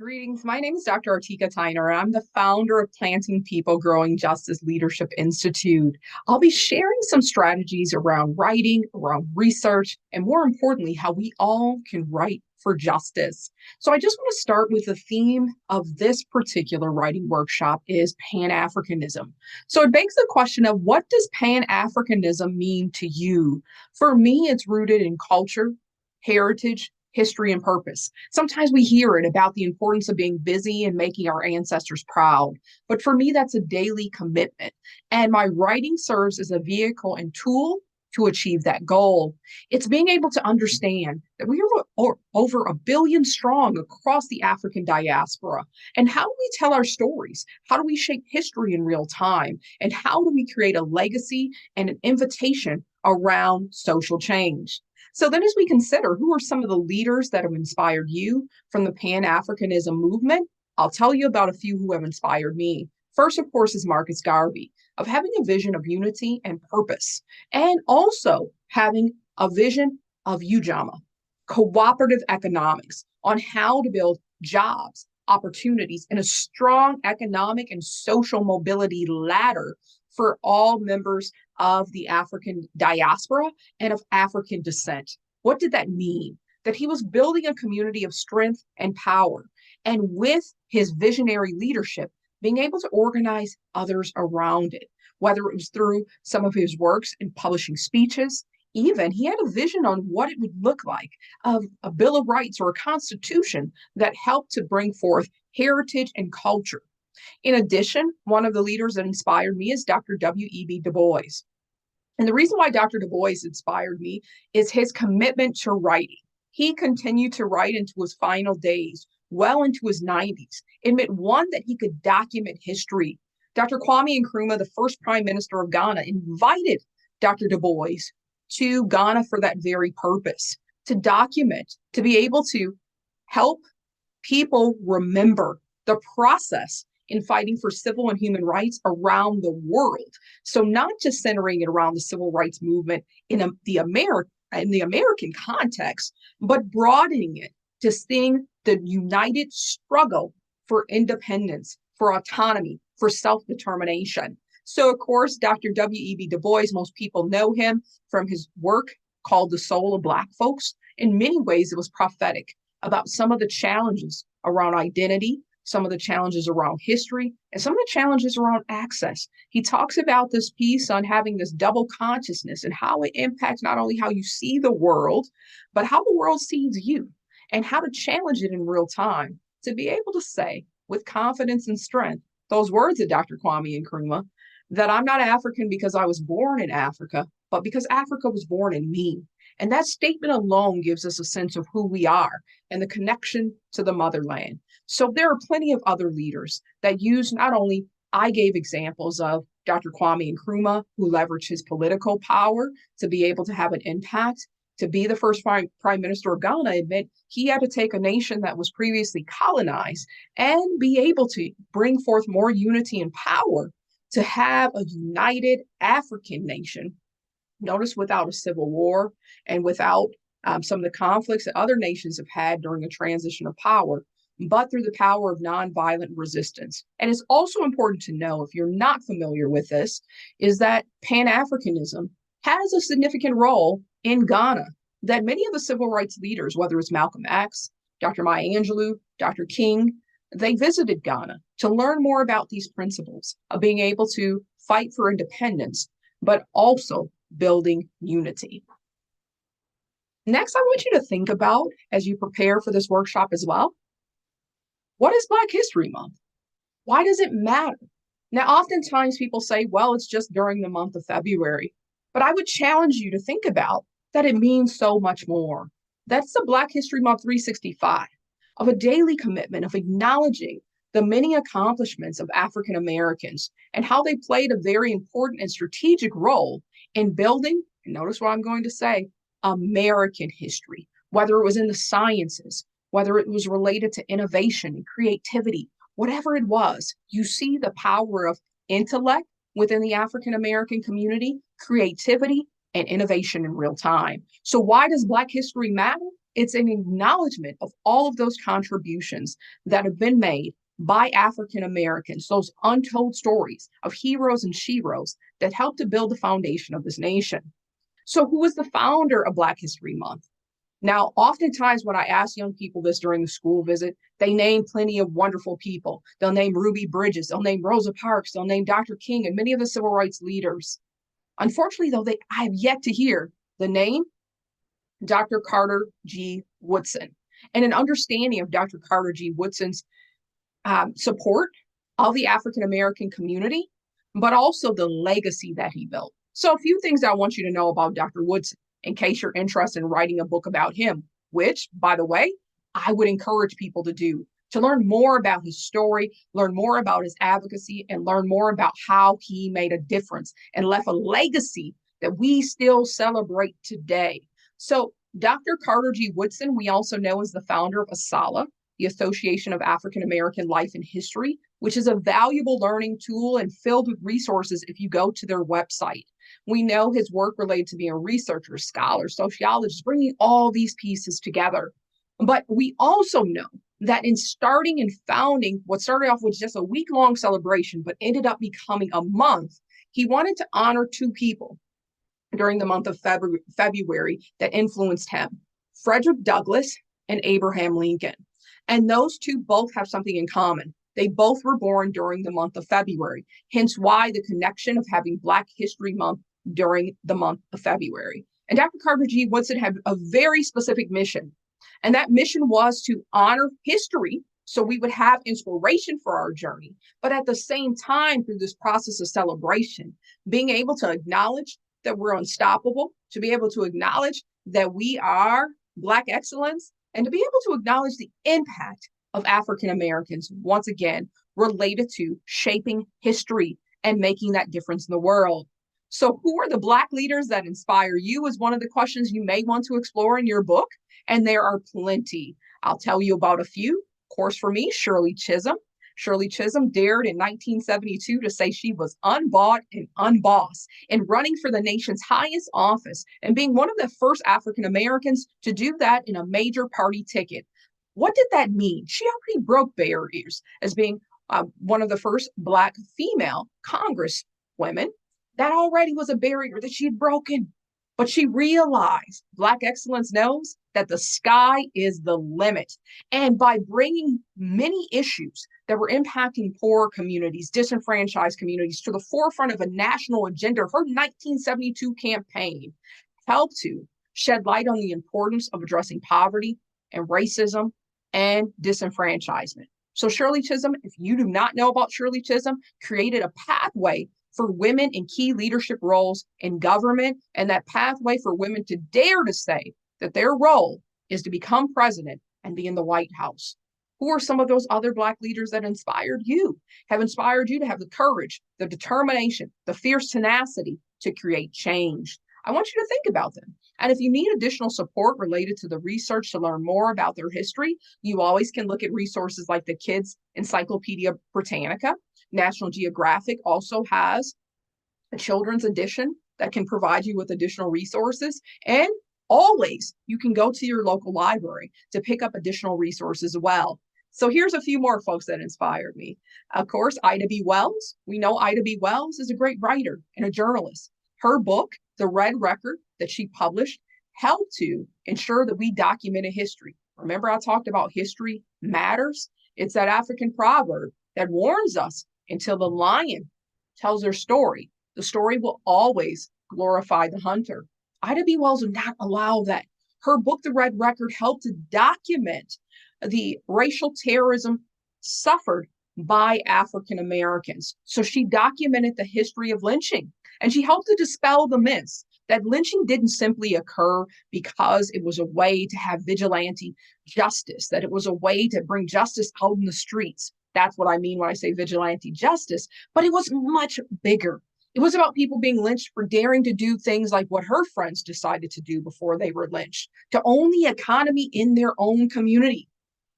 Greetings. My name is Dr. Artika Tyner, and I'm the founder of Planting People Growing Justice Leadership Institute. I'll be sharing some strategies around writing, around research, and more importantly, how we all can write for justice. So I just want to start with the theme of this particular writing workshop is Pan-Africanism. So it begs the question of what does Pan-Africanism mean to you? For me, it's rooted in culture, heritage, history, and purpose. Sometimes we hear it about the importance of being busy and making our ancestors proud. But for me, that's a daily commitment. And my writing serves as a vehicle and tool to achieve that goal. It's being able to understand that we are over 1 billion strong across the African diaspora. And how do we tell our stories? How do we shape history in real time? And how do we create a legacy and an invitation around social change? So then as we consider who are some of the leaders that have inspired you from the Pan-Africanism movement, I'll tell you about a few who have inspired me. First, of course, is Marcus Garvey, of having a vision of unity and purpose, and also having a vision of UJAMA, cooperative economics, on how to build jobs, opportunities, and a strong economic and social mobility ladder for all members of the African diaspora and of African descent. What did that mean? That he was building a community of strength and power, and with his visionary leadership, being able to organize others around it, whether it was through some of his works in publishing speeches. Even he had a vision on what it would look like of a Bill of Rights or a constitution that helped to bring forth heritage and culture. In addition, one of the leaders that inspired me is Dr. W.E.B. Du Bois. And the reason why Dr. Du Bois inspired me is his commitment to writing. He continued to write into his final days, well into his 90s. It meant, one, that he could document history. Dr. Kwame Nkrumah, the first prime minister of Ghana, invited Dr. Du Bois to Ghana for that very purpose, to document, to be able to help people remember the process in fighting for civil and human rights around the world. So not just centering it around the civil rights movement in the American context, but broadening it to seeing the united struggle for independence, for autonomy, for self-determination. So of course, Dr. W.E.B. Du Bois, most people know him from his work called The Soul of Black Folks. In many ways, it was prophetic about some of the challenges around identity, some of the challenges around history, and some of the challenges around access. He talks about this piece on having this double consciousness and how it impacts not only how you see the world, but how the world sees you, and how to challenge it in real time to be able to say with confidence and strength those words of Dr. Kwame Nkrumah, that I'm not African because I was born in Africa, but because Africa was born in me. And that statement alone gives us a sense of who we are and the connection to the motherland. So there are plenty of other leaders that use not only, I gave examples of Dr. Kwame Nkrumah, who leveraged his political power to be able to have an impact. To be the first prime minister of Ghana, it meant he had to take a nation that was previously colonized and be able to bring forth more unity and power to have a united African nation. Notice, without a civil war and without some of the conflicts that other nations have had during a transition of power, but through the power of nonviolent resistance. And it's also important to know, if you're not familiar with this, is that Pan-Africanism has a significant role in Ghana, that many of the civil rights leaders, whether it's Malcolm X, Dr. Maya Angelou, Dr. King, they visited Ghana to learn more about these principles of being able to fight for independence, but also building unity. Next, I want you to think about, as you prepare for this workshop as well, what is Black History Month? Why does it matter? Now, oftentimes people say, well, it's just during the month of February, but I would challenge you to think about that it means so much more. That's the Black History Month 365, of a daily commitment of acknowledging the many accomplishments of African Americans and how they played a very important and strategic role in building, and notice what I'm going to say, American history, whether it was in the sciences, whether it was related to innovation and creativity, whatever it was. You see the power of intellect within the African American community, creativity, and innovation in real time. So why does Black history matter? it's an acknowledgement of all of those contributions that have been made by African Americans, those untold stories of heroes and sheroes that helped to build the foundation of this nation. So, who was the founder of Black History Month? Now, oftentimes when I ask young people this during the school visit, they name plenty of wonderful people. They'll name Ruby Bridges, they'll name Rosa Parks, they'll name Dr. King, and many of the civil rights leaders. Unfortunately, though, I have yet to hear the name Dr. Carter G. Woodson and an understanding of Dr. Carter G. Woodson's support of the African American community, but also the legacy that he built. So, a few things I want you to know about Dr. Woodson in case you're interested in writing a book about him, which, by the way, I would encourage people to do, to learn more about his story, learn more about his advocacy, and learn more about how he made a difference and left a legacy that we still celebrate today. So, Dr. Carter G. Woodson, we also know as the founder of ASALH, the Association of African American Life and History, which is a valuable learning tool and filled with resources if you go to their website. We know his work related to being a researcher, scholar, sociologist, bringing all these pieces together. But we also know that in starting and founding what started off with just a week-long celebration, but ended up becoming a month, he wanted to honor two people during the month of February that influenced him, Frederick Douglass and Abraham Lincoln. And those two both have something in common. They both were born during the month of February, hence why the connection of having Black History Month during the month of February. And Dr. Carter G. Woodson had a very specific mission, and that mission was to honor history so we would have inspiration for our journey, but at the same time, through this process of celebration, being able to acknowledge that we're unstoppable, to be able to acknowledge that we are Black excellence, and to be able to acknowledge the impact of African Americans, once again, related to shaping history and making that difference in the world. So, who are the Black leaders that inspire you is one of the questions you may want to explore in your book. And there are plenty. I'll tell you about a few. Of course, for me, Shirley Chisholm. Shirley Chisholm dared in 1972 to say she was unbought and unbossed in running for the nation's highest office and being one of the first African Americans to do that in a major party ticket. What did that mean? She already broke barriers as being one of the first Black female congresswomen. That already was a barrier that she had broken. But she realized Black excellence knows that the sky is the limit. And by bringing many issues that were impacting poor communities, disenfranchised communities to the forefront of a national agenda, her 1972 campaign helped to shed light on the importance of addressing poverty and racism and disenfranchisement. So Shirley Chisholm, if you do not know about Shirley Chisholm, created a pathway for women in key leadership roles in government, and that pathway for women to dare to say that their role is to become president and be in the White House. Who are some of those other Black leaders that inspired you, have inspired you to have the courage, the determination, the fierce tenacity to create change? I want you to think about them. And if you need additional support related to the research to learn more about their history, you always can look at resources like the Kids Encyclopedia Britannica. National Geographic also has a children's edition that can provide you with additional resources. And always, you can go to your local library to pick up additional resources as well. So here's a few more folks that inspired me. Of course, Ida B. Wells. We know Ida B. Wells is a great writer and a journalist. Her book, The Red Record, that she published, helped to ensure that we documented history. Remember, I talked about history matters? It's that African proverb that warns us until the lion tells their story, the story will always glorify the hunter. Ida B. Wells would not allow that. Her book, The Red Record, helped to document the racial terrorism suffered by African Americans. So she documented the history of lynching, and she helped to dispel the myths that lynching didn't simply occur because it was a way to have vigilante justice, that it was a way to bring justice out in the streets. That's what I mean when I say vigilante justice, but it was much bigger. It was about people being lynched for daring to do things like what her friends decided to do before they were lynched, to own the economy in their own community.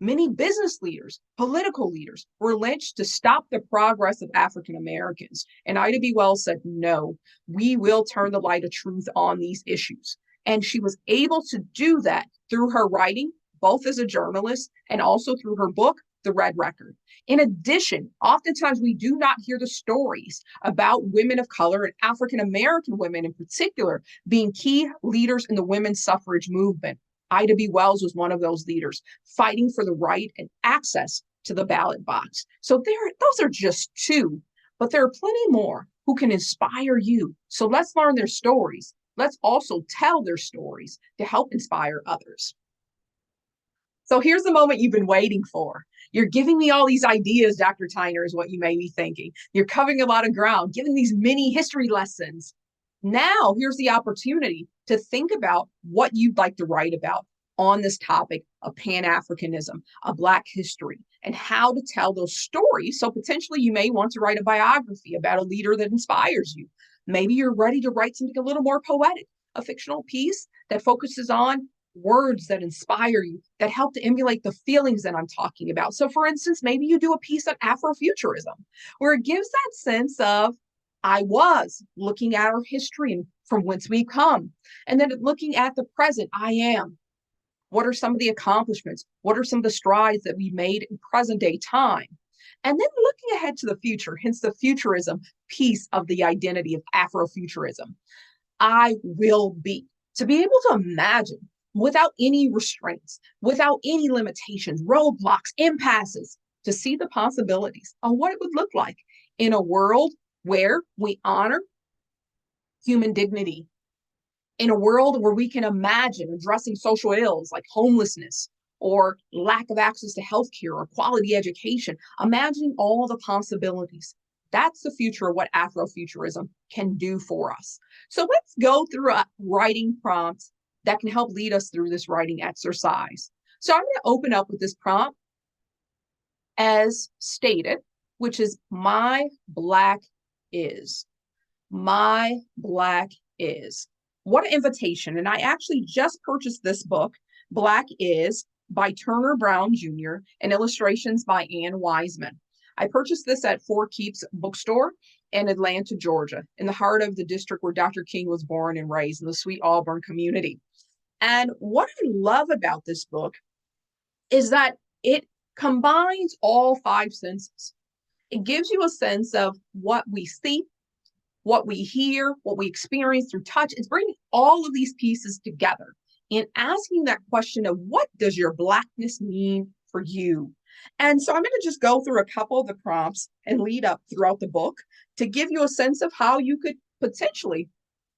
Many business leaders, political leaders were lynched to stop the progress of African Americans. And Ida B. Wells said, no, we will turn the light of truth on these issues. And she was able to do that through her writing, both as a journalist and also through her book, The Red Record. In addition, oftentimes we do not hear the stories about women of color and African American women in particular being key leaders in the women's suffrage movement. Ida B. Wells was one of those leaders, fighting for the right and access to the ballot box. So those are just two, but there are plenty more who can inspire you. So let's learn their stories. Let's also tell their stories to help inspire others. So here's the moment you've been waiting for. You're giving me all these ideas, Dr. Tyner, is what you may be thinking. You're covering a lot of ground, giving these mini history lessons. Now, here's the opportunity to think about what you'd like to write about on this topic of Pan-Africanism, of Black history, and how to tell those stories. So potentially you may want to write a biography about a leader that inspires you. Maybe you're ready to write something a little more poetic, a fictional piece that focuses on words that inspire you, that help to emulate the feelings that I'm talking about. So for instance, maybe you do a piece on Afrofuturism, where it gives that sense of, I was looking at our history and from whence we come, and then looking at the present, I am. What are some of the accomplishments? What are some of the strides that we made in present day time? And then looking ahead to the future, hence the futurism piece of the identity of Afrofuturism. I will be. To be able to imagine without any restraints, without any limitations, roadblocks, impasses, to see the possibilities of what it would look like in a world where we honor human dignity, in a world where we can imagine addressing social ills like homelessness or lack of access to healthcare or quality education, imagining all the possibilities. That's the future of what Afrofuturism can do for us. So let's go through a writing prompt that can help lead us through this writing exercise. So I'm going to open up with this prompt as stated, which is my Black is. My Black is. What an invitation. And I actually just purchased this book, Black Is, by Turner Brown Jr., and illustrations by Ann Wiseman. I purchased this at Four Keeps Bookstore in Atlanta, Georgia, in the heart of the district where Dr. King was born and raised, in the sweet Auburn community. And what I love about this book is that it combines all five senses. It gives you a sense of what we see, what we hear, what we experience through touch. It's bringing all of these pieces together and asking that question of, what does your Blackness mean for you? And so I'm going to just go through a couple of the prompts and lead up throughout the book to give you a sense of how you could potentially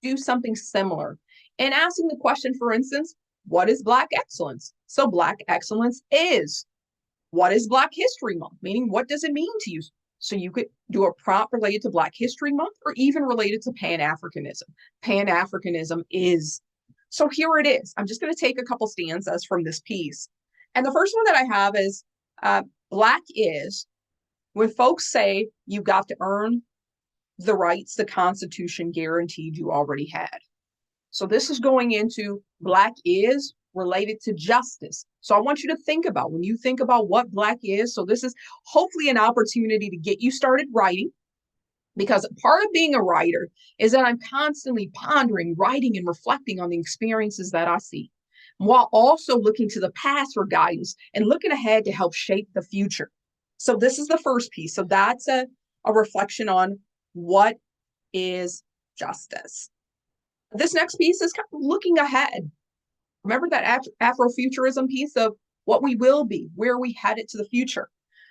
do something similar. And asking the question, for instance, what is Black excellence? So Black excellence is. What is Black History Month? Meaning, what does it mean to you? So you could do a prompt related to Black History Month or even related to Pan-Africanism. Pan-Africanism is. So here it is. I'm just going to take a couple stanzas from this piece. And the first one that I have is, Black is when folks say you got to earn the rights the Constitution guaranteed you already had. So this is going into Black is related to justice. So I want you to think about, when you think about what Black is, so this is hopefully an opportunity to get you started writing, because part of being a writer is that I'm constantly pondering, writing, and reflecting on the experiences that I see, while also looking to the past for guidance and looking ahead to help shape the future. So this is the first piece. So that's a reflection on what is justice. This next piece is kind of looking ahead. Remember that Afrofuturism piece of what we will be, where we headed to the future.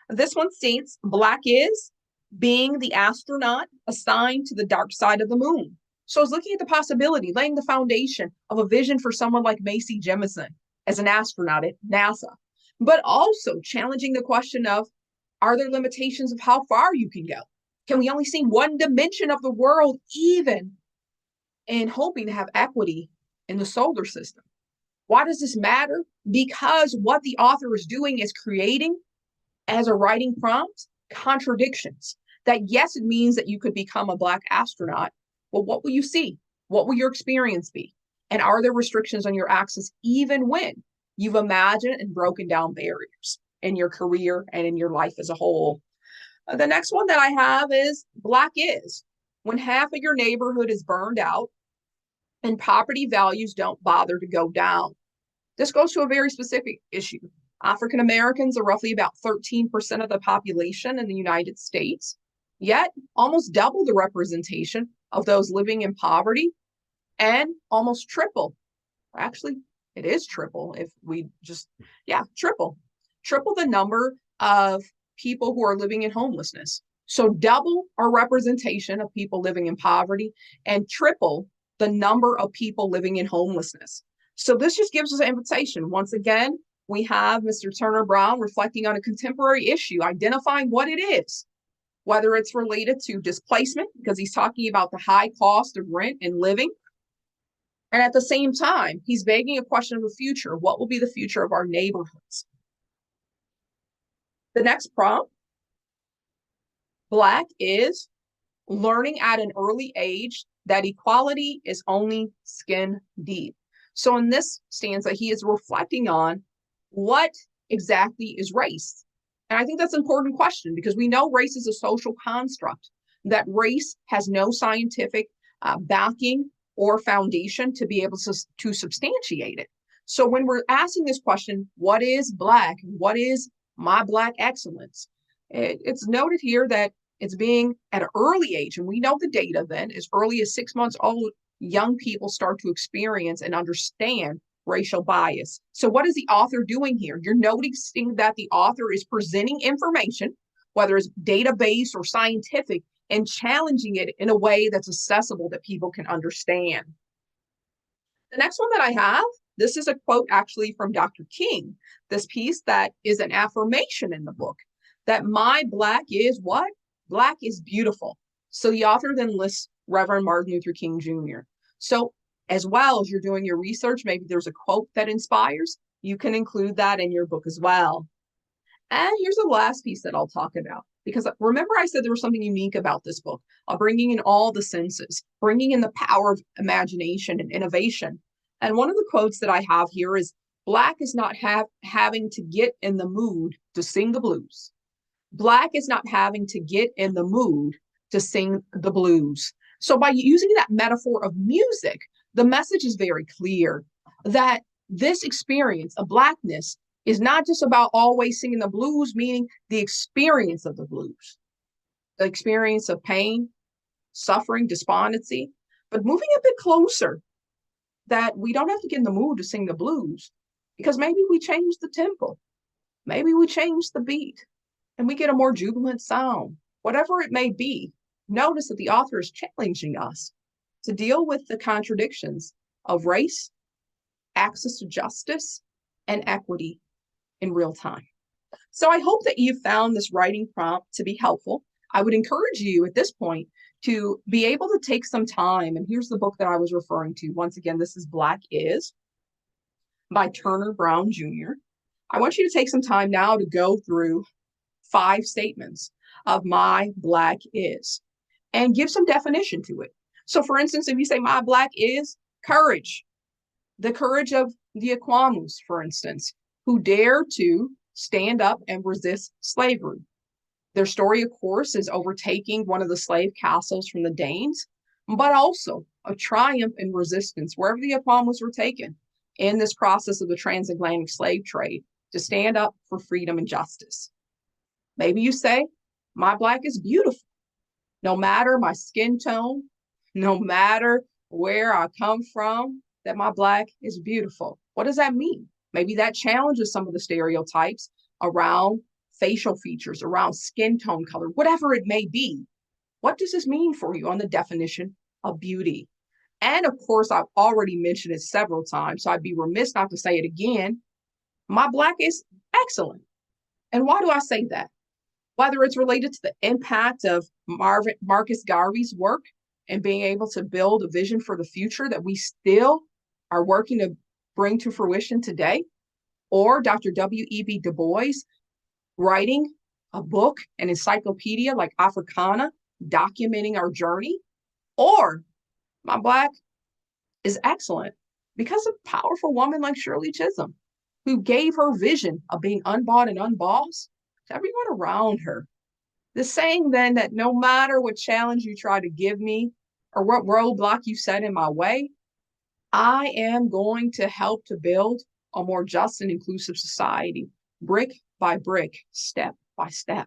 This one states, Black is being the astronaut assigned to the dark side of the moon. So I was looking at the possibility, laying the foundation of a vision for someone like Macy Jemison as an astronaut at NASA, but also challenging the question of, are there limitations of how far you can go? Can we only see one dimension of the world, even in hoping to have equity in the solar system? Why does this matter? Because what the author is doing is creating, as a writing prompt, contradictions. That yes, it means that you could become a Black astronaut, but what will you see? What will your experience be? And are there restrictions on your access even when you've imagined and broken down barriers in your career and in your life as a whole? The next one that I have is Black is when half of your neighborhood is burned out and property values don't bother to go down. This goes to a very specific issue. African Americans are roughly about 13% of the population in the United States, yet almost double the representation of those living in poverty and almost triple. Actually, it is triple if we just, yeah, triple the number of people who are living in homelessness. So double our representation of people living in poverty and triple the number of people living in homelessness. So this just gives us an invitation. Once again, we have Mr. Turner Brown reflecting on a contemporary issue, identifying what it is, whether it's related to displacement, because he's talking about the high cost of rent and living. And at the same time, he's begging a question of the future. What will be the future of our neighborhoods? The next prompt, Black is learning at an early age that equality is only skin deep. So in this stanza, he is reflecting on what exactly is race. And I think that's an important question because we know race is a social construct, that race has no scientific backing or foundation to be able to substantiate it. So when we're asking this question, what is Black? What is my Black excellence? It's noted here that it's being at an early age, and we know the data then, as early as 6 months old, young people start to experience and understand racial bias. So what is the author doing here? You're noticing that the author is presenting information, whether it's data-based or scientific, and challenging it in a way that's accessible that people can understand. The next one that I have, this is a quote actually from Dr. King, this piece that is an affirmation in the book, that my Black is what? Black is beautiful. So the author then lists Reverend Martin Luther King Jr. So as well as you're doing your research, maybe there's a quote that inspires, you can include that in your book as well. And here's the last piece that I'll talk about, because remember I said there was something unique about this book, bringing in all the senses, bringing in the power of imagination and innovation. And one of the quotes that I have here is, Black is not having to get in the mood to sing the blues. Black is not having to get in the mood to sing the blues. So by using that metaphor of music, the message is very clear that this experience of Blackness is not just about always singing the blues, meaning the experience of the blues, the experience of pain, suffering, despondency, but moving a bit closer, that we don't have to get in the mood to sing the blues because maybe we change the tempo, maybe we change the beat, and we get a more jubilant sound. Whatever it may be, notice that the author is challenging us to deal with the contradictions of race, access to justice, and equity in real time. So I hope that you found this writing prompt to be helpful. I would encourage you at this point to be able to take some time, and here's the book that I was referring to. Once again, this is Black Is by Turner Brown Jr. I want you to take some time now to go through 5 statements of my Black is and give some definition to it. So for instance, if you say my Black is courage, the courage of the Akwamus, for instance, who dare to stand up and resist slavery. Their story, of course, is overtaking one of the slave castles from the Danes, but also a triumph in resistance wherever the Akwamus were taken in this process of the transatlantic slave trade to stand up for freedom and justice. Maybe you say, my Black is beautiful. No matter my skin tone, no matter where I come from, that my Black is beautiful. What does that mean? Maybe that challenges some of the stereotypes around facial features, around skin tone color, whatever it may be. What does this mean for you on the definition of beauty? And of course, I've already mentioned it several times, so I'd be remiss not to say it again. My Black is excellent. And why do I say that? Whether it's related to the impact of Marcus Garvey's work and being able to build a vision for the future that we still are working to bring to fruition today, or Dr. W.E.B. Du Bois writing a book, an encyclopedia like Africana, documenting our journey, or my Black is excellent because of a powerful woman like Shirley Chisholm, who gave her vision of being unbought and unbossed to everyone around her. The saying then that no matter what challenge you try to give me or what roadblock you set in my way, I am going to help to build a more just and inclusive society, brick by brick, step by step.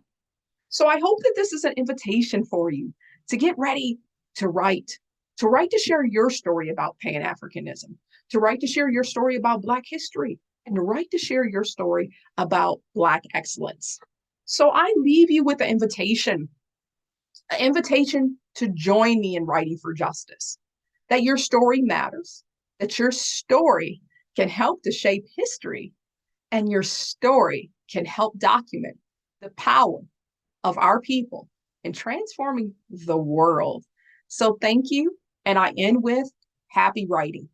So I hope that this is an invitation for you to get ready to write, to share your story about Pan Africanism, to write to share your story about Black history, and to write to share your story about Black excellence. So I leave you with an invitation to join me in writing for justice, that your story matters, that your story can help to shape history, and your story can help document the power of our people in transforming the world. So thank you. And I end with happy writing.